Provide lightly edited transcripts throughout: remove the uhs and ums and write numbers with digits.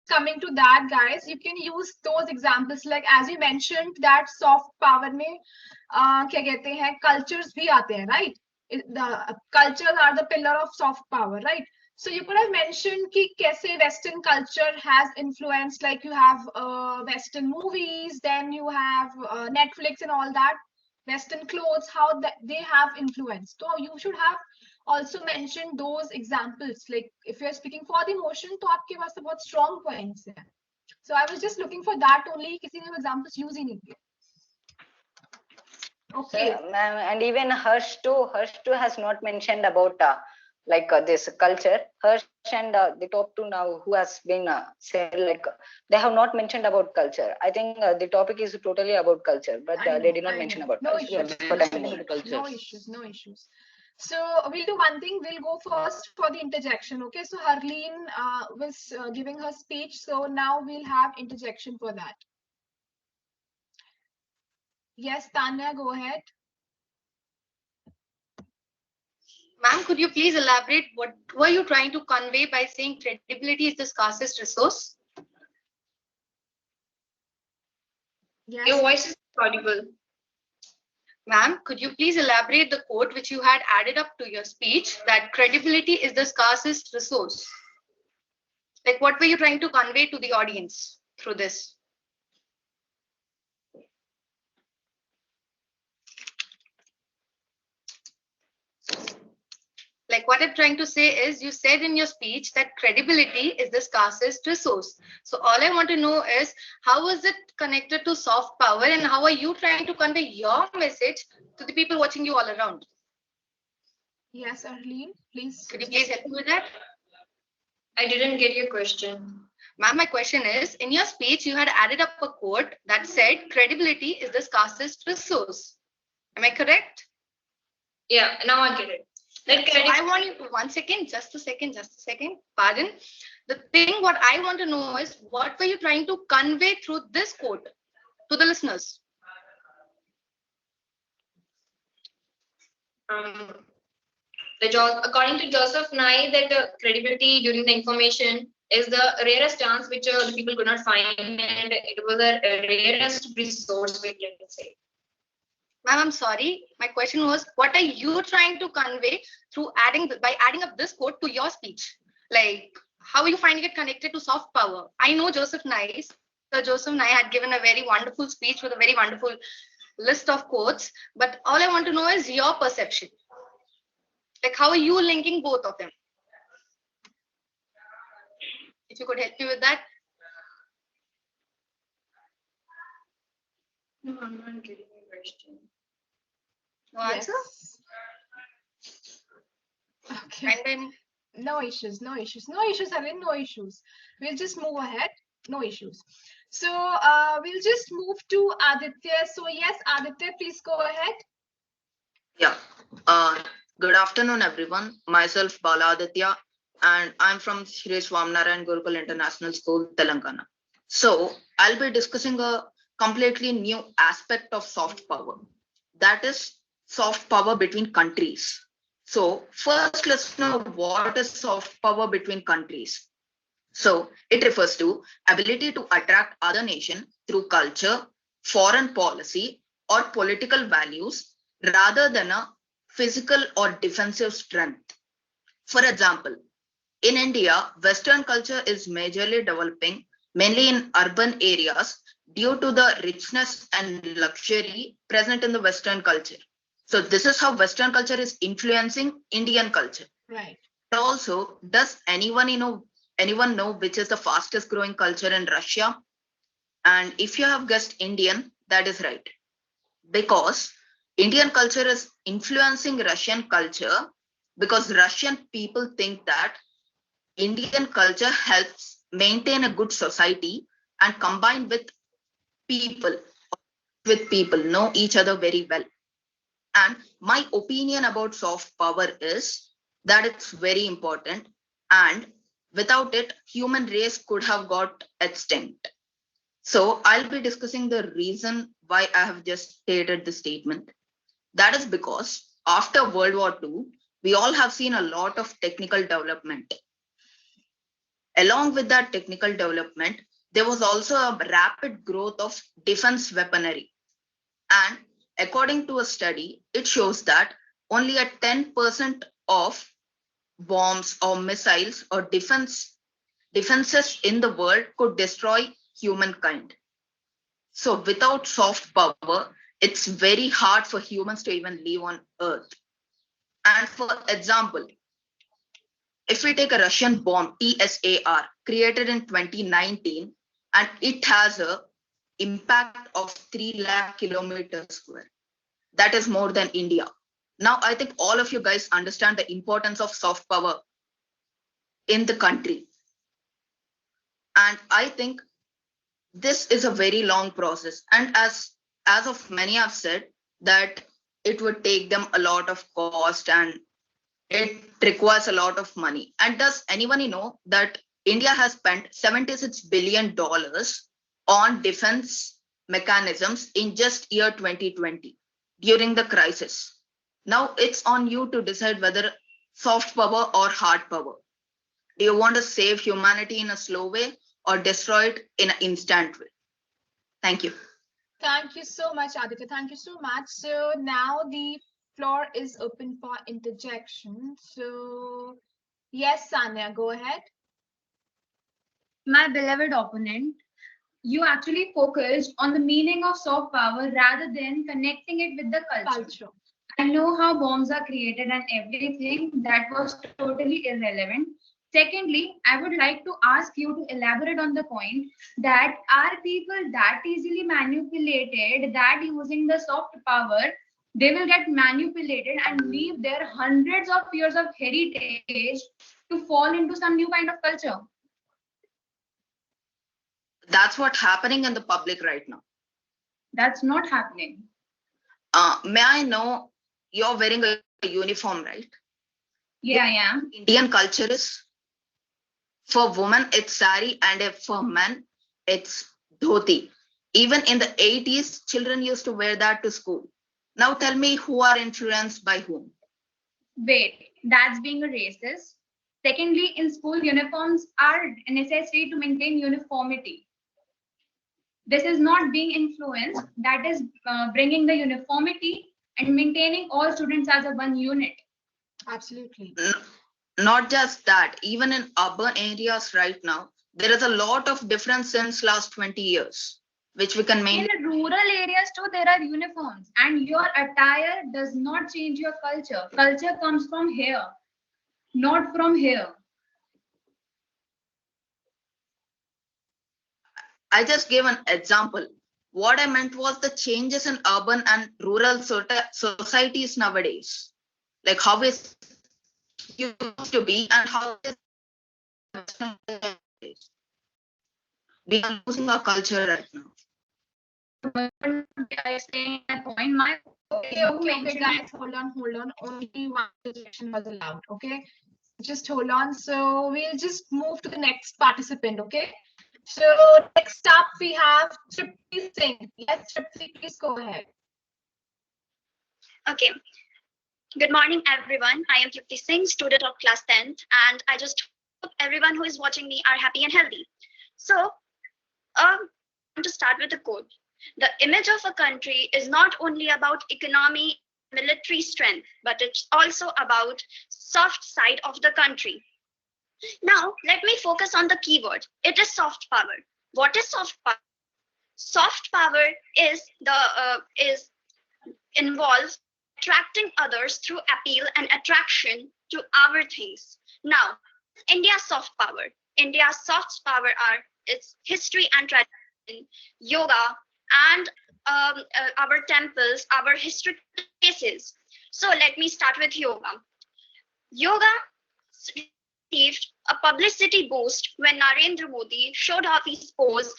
coming to that, guys, you can use those examples like as you mentioned that soft power में क्या कहते हैं cultures भी आते हैं, right? The cultures are the pillar of soft power, right? So you could have mentioned कि कैसे Western culture has influenced, like you have Western movies, then you have Netflix and all that, Western clothes, how that they have influenced. So you should have also mentioned those examples. Like if you're speaking for the emotion, तो आपके पास तो बहुत strong points हैं. So I was just looking for that only. किसी ने examples use ही नहीं किए. Okay. So, and even Harsh too has not mentioned about this culture. Harsh and the top two now who has been said, like they have not mentioned about culture. I think the topic is totally about culture, but they did not mention about culture. No issues, no issues. So we'll do one thing. We'll go first for the interjection. Okay. So Harleen was giving her speech. So now we'll have interjection for that. Yes, Tanya, go ahead. Ma'am, could you please elaborate what were you trying to convey by saying credibility is the scarcest resource? Yes. Your voice is audible. Ma'am, could you please elaborate the quote which you had added up to your speech, that credibility is the scarcest resource? Like, what were you trying to convey to the audience through this? Like, what I'm trying to say is, you said in your speech that credibility is the scarcest resource. So all I want to know is, how is it connected to soft power, and how are you trying to convey your message to the people watching you all around? Yes, Arlene, please. Could you please help me with that? I didn't get your question. Ma'am, my question is, in your speech, you had added up a quote that said, credibility is the scarcest resource. Am I correct? Yeah, now I get it. So I want you to, just a second. Pardon. The thing what I want to know is, what were you trying to convey through this quote to the listeners? According to Joseph Nye, that credibility during the information is the rarest chance which the people could not find, and it was the rarest resource, we can say. Ma'am, I'm sorry. My question was, what are you trying to convey through adding up this quote to your speech? Like, how are you finding it connected to soft power? I know Joseph Nye. Sir Joseph Nye had given a very wonderful speech with a very wonderful list of quotes, but all I want to know is your perception. Like, how are you linking both of them? If you could help me with that. No, I'm not getting your question. No answer? Okay. No issues, Arlene, no issues. We'll just move ahead. No issues. So we'll just move to Aditya. So yes, Aditya, please go ahead. Yeah. Good afternoon, everyone. Myself, Bala Aditya, and I'm from Shri Swaminarayan Gurukul International School, Telangana. So I'll be discussing a completely new aspect of soft power. That is soft power between countries. So first, let's know what is soft power between countries. So it refers to ability to attract other nation through culture, foreign policy, or political values rather than a physical or defensive strength. For example, in India, Western culture is majorly developing mainly in urban areas due to the richness and luxury present in the Western culture. So this is how Western culture is influencing Indian culture. Right. Also, does anyone know which is the fastest growing culture in Russia? And if you have guessed Indian, that is right. Because Indian culture is influencing Russian culture, because Russian people think that Indian culture helps maintain a good society and combine with people know each other very well. And my opinion about soft power is that it's very important, and without it, human race could have got extinct. So I'll be discussing the reason why I have just stated the statement. That is because after World War II, we all have seen a lot of technical development. Along with that technical development, there was also a rapid growth of defense weaponry. And according to a study, it shows that only a 10% of bombs or missiles or defenses in the world could destroy humankind. So without soft power, it's very hard for humans to even live on Earth. And for example, if we take a Russian bomb, TSAR, created in 2019, and it has a impact of 3 lakh kilometers square. That is more than India. Now, I think all of you guys understand the importance of soft power in the country. And I think this is a very long process. And as of many have said, that it would take them a lot of cost and it requires a lot of money. And does anybody know that India has spent $76 billion on defense mechanisms in just year 2020 during the crisis? Now it's on you to decide whether soft power or hard power. Do you want to save humanity in a slow way or destroy it in an instant way? Thank you. Thank you so much, Aditya. Thank you so much. So now the floor is open for interjection. So yes, Sanya, go ahead. My beloved opponent, you actually focused on the meaning of soft power rather than connecting it with the culture. I know how bombs are created and everything. That was totally irrelevant. Secondly, I would like to ask you to elaborate on the point that are people that easily manipulated that using the soft power, they will get manipulated and leave their hundreds of years of heritage to fall into some new kind of culture? That's what's happening in the public right now. That's not happening. May I know, you're wearing a uniform, right? Yeah, I am. Indian culture is, for women, it's sari, and for men, it's dhoti. Even in the 80s, children used to wear that to school. Now tell me, who are influenced by whom? Wait, that's being a racist. Secondly, in school, uniforms are necessary to maintain uniformity. This is not being influenced. That is bringing the uniformity and maintaining all students as a one unit. Absolutely. Not just that, even in urban areas right now, there is a lot of difference since last 20 years, which we can maintain. In rural areas too, there are uniforms, and your attire does not change your culture. Culture comes from here, not from here. I just gave an example. What I meant was the changes in urban and rural societies nowadays. Like how it used to be and how it is. We are losing our culture right now. I say my point. My Okay, guys, hold on. Only one interjection was allowed. Okay, just hold on. So we'll just move to the next participant. Okay. So next up we have Tripti Singh. Yes, Tripti, please go ahead. Okay. Good morning, everyone. I am Tripti Singh, student of class 10th, and I just hope everyone who is watching me are happy and healthy. So, I want to start with a quote. The image of a country is not only about economy, military strength, but it's also about soft side of the country. Now, let me focus on the keyword. It is soft power. What is soft power? Soft power is involves attracting others through appeal and attraction to our things. Now, India's soft power. India's soft power are its history and tradition, yoga, and our temples, our historic places. So let me start with yoga. Yoga received a publicity boost when Narendra Modi showed off his pose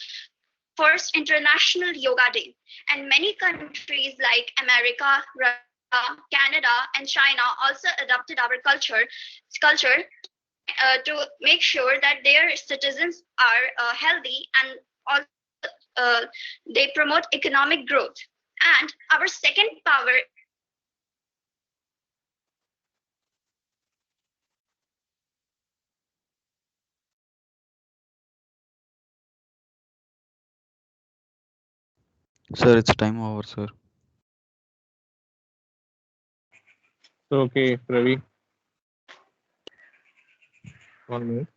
first International Yoga Day, and many countries like America, Russia, Canada, and China also adopted our culture to make sure that their citizens are healthy, and also they promote economic growth. And our second power Sir, it's time over, sir. So, okay, Ravi. 1 minute.